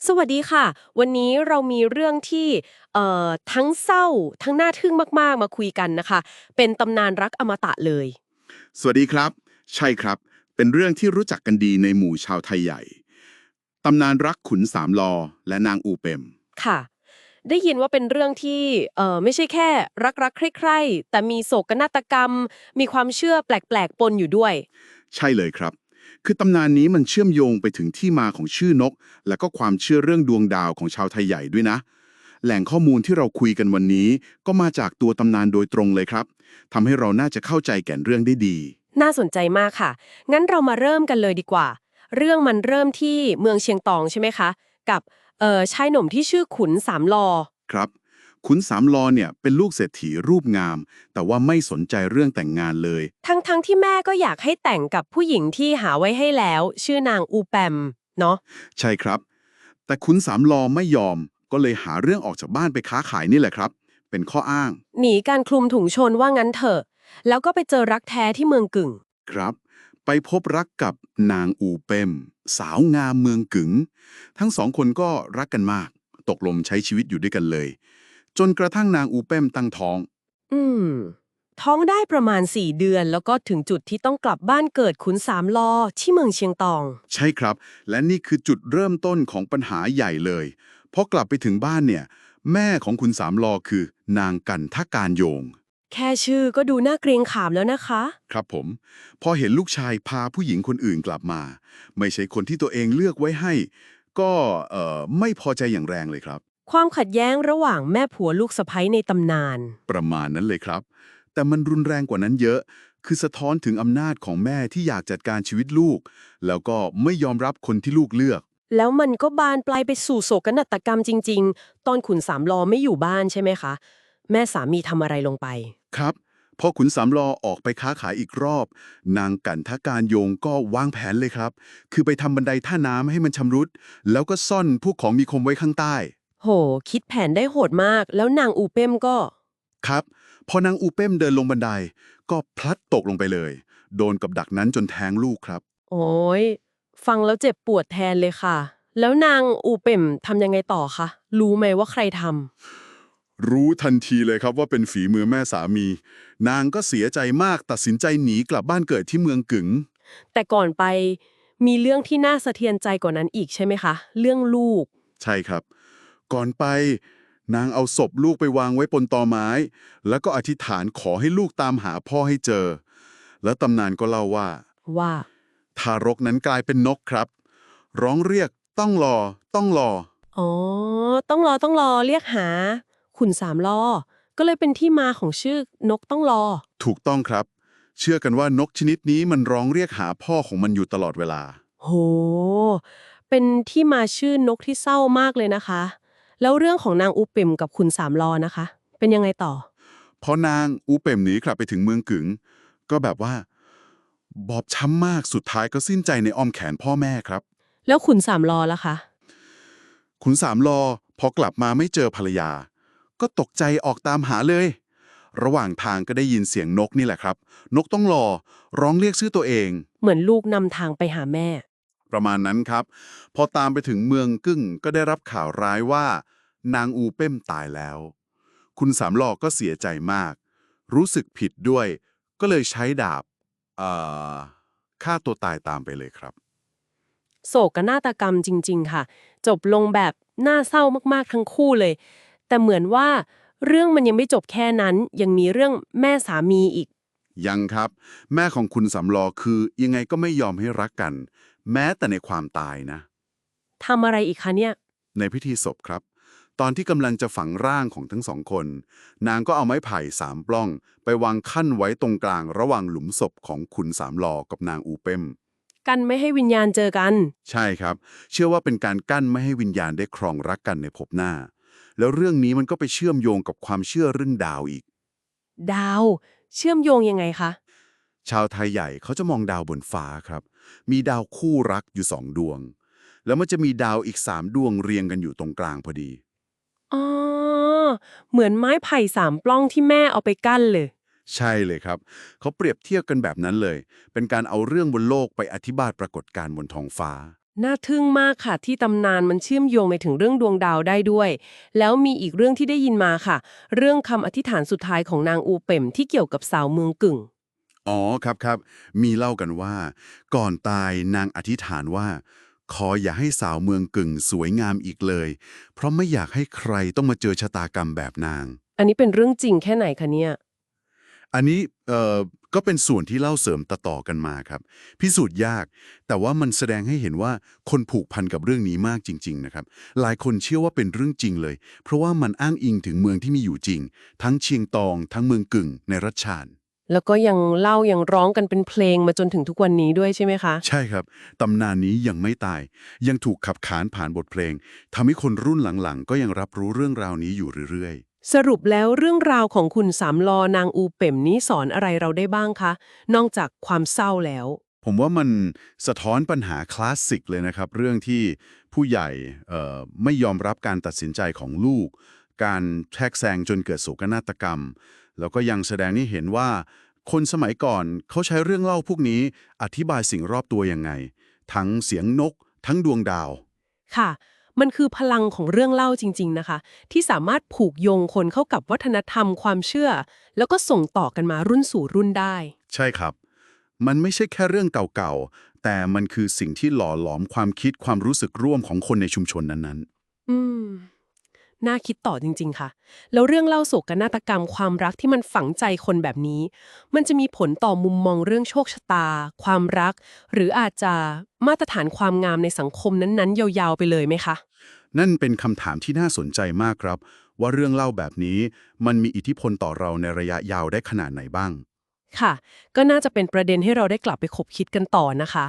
สวัสดีค่ะวันนี้เรามีเรื่องที่ทั้งเศร้าทั้งน่าทึ่งมากๆมาคุยกันนะคะเป็นตำนานรักอมตะเลยสวัสดีครับใช่ครับเป็นเรื่องที่รู้จักกันดีในหมู่ชาวไทยใหญ่ตำนานรักขุนสามลอและนางอูเปมค่ะได้ยินว่าเป็นเรื่องที่ไม่ใช่แค่รักๆใคร่ๆแต่มีโศกนาฏกรรมมีความเชื่อแปลกๆปนอยู่ด้วยใช่เลยครับคือตำนานนี้มันเชื่อมโยงไปถึงที่มาของชื่อนกและก็ความเชื่อเรื่องดวงดาวของชาวไทยใหญ่ด้วยนะแหล่งข้อมูลที่เราคุยกันวันนี้ก็มาจากตัวตำนานโดยตรงเลยครับทำให้เราน่าจะเข้าใจแก่นเรื่องได้ดีน่าสนใจมากค่ะงั้นเรามาเริ่มกันเลยดีกว่าเรื่องมันเริ่มที่เมืองเชียงตองใช่ไหมคะกับชายหนุ่มที่ชื่อขุนสามลอ ครับขุนสามลอเนี่ยเป็นลูกเศรษฐีรูปงามแต่ว่าไม่สนใจเรื่องแต่งงานเลย ทั้งที่แม่ก็อยากให้แต่งกับผู้หญิงที่หาไว้ให้แล้วชื่อนางอูแปมเนาะใช่ครับ แต่ขุนสามลอไม่ยอม ก็เลยหาเรื่องออกจากบ้านไปค้าขายนี่แหละครับ เป็นข้ออ้าง หนีการคลุมถุงชนว่างั้นเถอะแล้วก็ไปเจอรักแท้ที่เมืองกึ่งครับ ไปพบรักกับนางอูเปมสาวงามเมืองกึ๋งทั้งสองคนก็รักกันมาก ตกลงใช้ชีวิตอยู่ด้วยกันเลย จนกระทั่งนางอูเปมตั้งท้อง อืมท้องได้ประมาณ4 เดือนแล้วก็ถึงจุดที่ต้องกลับบ้านเกิดขุนสามลอที่เมืองเชียงตองใช่ครับ และนี่คือจุดเริ่มต้นของปัญหาใหญ่เลยพอกลับไปถึงบ้านเนี่ย แม่ของคุณสามลอคือนางกันทการโยง แค่ชื่อก็ดูน่าเกรงขามแล้วนะคะครับผมพอเห็นลูกชายพาผู้หญิงคนอื่นกลับมาไม่ใช่คนที่ตัวเองเลือกไว้ให้ก็ไม่พอใจอย่างแรงเลยครับความขัดแย้งระหว่างแม่ผัวลูกสะใภ้ในตำนานประมาณนั้นเลยครับแต่มันรุนแรงกว่านั้นเยอะคือสะท้อนถึงอำนาจของแม่ที่อยากจัดการชีวิตลูกแล้วก็ไม่ยอมรับคนที่ลูกเลือกแล้วมันก็บานปลายไปสู่โศกนาฏกรรมจริงๆตอนขุนสามลอไม่อยู่บ้านใช่ไหมคะแม่สามีทำอะไรลงไป ครับพอขุนสามลอออกไปค้าขายอีกรอบนางกันทการโยงก็วางแผนเลยครับคือไปทำบันไดท่าน้ำให้มันชำรุดแล้วก็ซ่อนพวกของมีคมไว้ข้างใต้ โหคิดแผนได้โหดมาก แล้วนางอูเป้มก็ครับพอนางอูเป้มเดินลงบันไดก็พลัดตกลงไปเลยโดนกับดักนั้นจนแท้งลูกครับโอ้ยฟังแล้วเจ็บปวดแทนเลยค่ะ แล้วนางอูเป้มทำยังไงต่อคะ รู้ไหมว่าใครทรู้ทันทีเลยครับว่าเป็นฝีมือแม่สามีนางก็เสียใจมากตัดสินใจหนีกลับบ้านเกิดที่เมืองกึ๋งำ แต่ก่อนไปมีเรื่องที่น่าสะเทือนใจกว่านั้นอีกใช่ไหมคะ เรื่องลูก ใช่ครับก่อนไปนางเอาศพลูกไปวางไว้บนตอไม้แล้วก็อธิษฐานขอให้ลูกตามหาพ่อให้เจอแล้วตำนานก็เล่าว่าว่าทารกนั้นกลายเป็นนกครับร้องเรียกต้องรอต้องรอ อ๋อต้องรอเรียกหาขุนสามลอก็เลยเป็นที่มาของชื่อนกต้องรอ ถูกต้องครับ เชื่อกันว่านกชนิดนี้มันร้องเรียกหาพ่อของมันอยู่ตลอดเวลา โห เป็นที่มาชื่อนกที่เศร้ามากเลยนะคะ แล้วเรื่องของนางอุปิ่มกับขุนสามลอนะคะ เป็นยังไงต่อ เพราะนางอูเป่มหนีกลับไปถึงเมืองกึ๋งก็แบบว่าบอบช้ำมากสุดท้ายก็สิ้นใจในอ้อมแขนพ่อแม่ครับแล้วขุนสามลอล่ะคะขุนสามลอพอกลับมาไม่เจอภรรยา ก็ตกใจออกตามหาเลย ระหว่างทางก็ได้ยินเสียงนกนี่แหละครับ นกต้องรอร้องเรียกชื่อตัวเอง เหมือนลูกนำทางไปหาแม่ ประมาณนั้นครับ พอตามไปถึงเมืองกึ้งก็ได้รับข่าวร้ายว่านางอูเป้มตายแล้ว คุณสามหลอก็เสียใจมาก รู้สึกผิดด้วย ก็เลยใช้ดาบเอ่อฆ่าตัวตายตามไปเลยครับ โศกนาฏกรรมจริงๆค่ะ จบลงแบบน่าเศร้ามากๆทั้งคู่เลย แต่เหมือนว่าเรื่องมันยังไม่จบแค่นั้น ยังมีเรื่องแม่สามีอีก ยังครับ แม่ของคุณสำลอคือยังไงก็ไม่ยอมให้รักกัน แม้แต่ในความตายนะ ทำอะไรอีกคะเนี่ย ในพิธีศพครับ ตอนที่กำลังจะฝังร่างของทั้งสองคน นางก็เอาไม้ไผ่3 ปล้อง ไปวางคั่นไว้ตรงกลางระหว่างหลุมศพของขุนสามลอกับนางอูเป้มกันไม่ให้วิญญาณเจอกัน ใช่ครับ เชื่อว่าเป็นการกั้นไม่ให้วิญญาณได้ครองรักกันในภพหน้า แล้วเรื่องนี้มันก็ไปเชื่อมโยงกับความเชื่อเรื่องดาวอีก ดาวเชื่อมโยงยังไงคะ ชาวไทยใหญ่เขาจะมองดาวบนฟ้าครับ มีดาวคู่รักอยู่2 ดวง แล้วมันจะมีดาวอีก3 ดวงเรียงกันอยู่ตรงกลางพอดี อ๋อเหมือนไม้ไผ่3 ปล้องที่แม่เอาไปกั้นเลยใช่เลยครับ เขาเปรียบเทียบกันแบบนั้นเลย เป็นการเอาเรื่องบนโลกไปอธิบายปรากฏการณ์บนท้องฟ้า น่าทึ่งมากค่ะที่ตำนานมันเชื่อมโยงไปถึงเรื่องดวงดาวได้ด้วย แล้วมีอีกเรื่องที่ได้ยินมาค่ะ เรื่องคำอธิษฐานสุดท้ายของนางอูเป่มที่เกี่ยวกับสาวเมืองกึ่ง อ๋อครับมีเล่ากันว่า ก่อนตายนางอธิษฐานว่า ขออย่าให้สาวเมืองกึ่งสวยงามอีกเลย เพราะไม่อยากให้ใครต้องมาเจอชะตากรรมแบบนาง อันนี้เป็นเรื่องจริงแค่ไหนคะเนี่ย อันนี้ก็เป็นส่วนที่เล่าเสริมต่อๆกันมาครับ พิสูจน์ยาก แต่ว่ามันแสดงให้เห็นว่าคนผูกพันกับเรื่องนี้มากจริงๆนะครับ หลายคนเชื่อว่าเป็นเรื่องจริงเลย เพราะว่ามันอ้างอิงถึงเมืองที่มีอยู่จริง ทั้งเชียงตอง ทั้งเมืองกึ่งในรัชฉาน แล้วก็ยังเล่ายังร้องกันเป็นเพลงมาจนถึงทุกวันนี้ด้วยใช่ไหมคะ ใช่ครับ ตำนานนี้ยังไม่ตาย ยังถูกขับขานผ่านบทเพลงทำให้คนรุ่นหลังๆ ก็ยังรับรู้เรื่องราวนี้อยู่เรื่อยๆ สรุปแล้วเรื่องราวของคุณสามลอนางอูเป่มนี้สอนอะไรเราได้บ้างคะ นอกจากความเศร้าแล้ว ผมว่ามันสะท้อนปัญหาคลาสสิกเลยนะครับ เรื่องที่ผู้ใหญ่ไม่ยอมรับการตัดสินใจของลูก การแทรกแซงจนเกิดโศกนาฏกรรม แล้วก็ยังแสดงให้เห็นว่า คนสมัยก่อนเขาใช้เรื่องเล่าพวกนี้อธิบายสิ่งรอบตัวยังไง ทั้งเสียงนก ทั้งดวงดาว ค่ะ มันคือพลังของเรื่องเล่าจริงๆนะคะ ที่สามารถผูกโยงคนเข้ากับวัฒนธรรมความเชื่อ แล้วก็ส่งต่อกันมารุ่นสู่รุ่นได้ ใช่ครับ มันไม่ใช่แค่เรื่องเก่าๆ แต่มันคือสิ่งที่หล่อหลอมความคิดความรู้สึกร่วมของคนในชุมชนนั้น อืม น่าคิดต่อจริงๆค่ะ แล้วเรื่องเล่าโศกนาฏกรรมความรักที่มันฝังใจคนแบบนี้ มันจะมีผลต่อมุมมองเรื่องโชคชะตา ความรัก หรืออาจจะมาตรฐานความงามในสังคมนั้นๆ ยาวๆไปเลยไหมคะ นั่นเป็นคำถามที่น่าสนใจมากครับ ว่าเรื่องเล่าแบบนี้มันมีอิทธิพลต่อเราในระยะยาวได้ขนาดไหนบ้าง ค่ะ ก็น่าจะเป็นประเด็นให้เราได้กลับไปคบคิดกันต่อนะคะ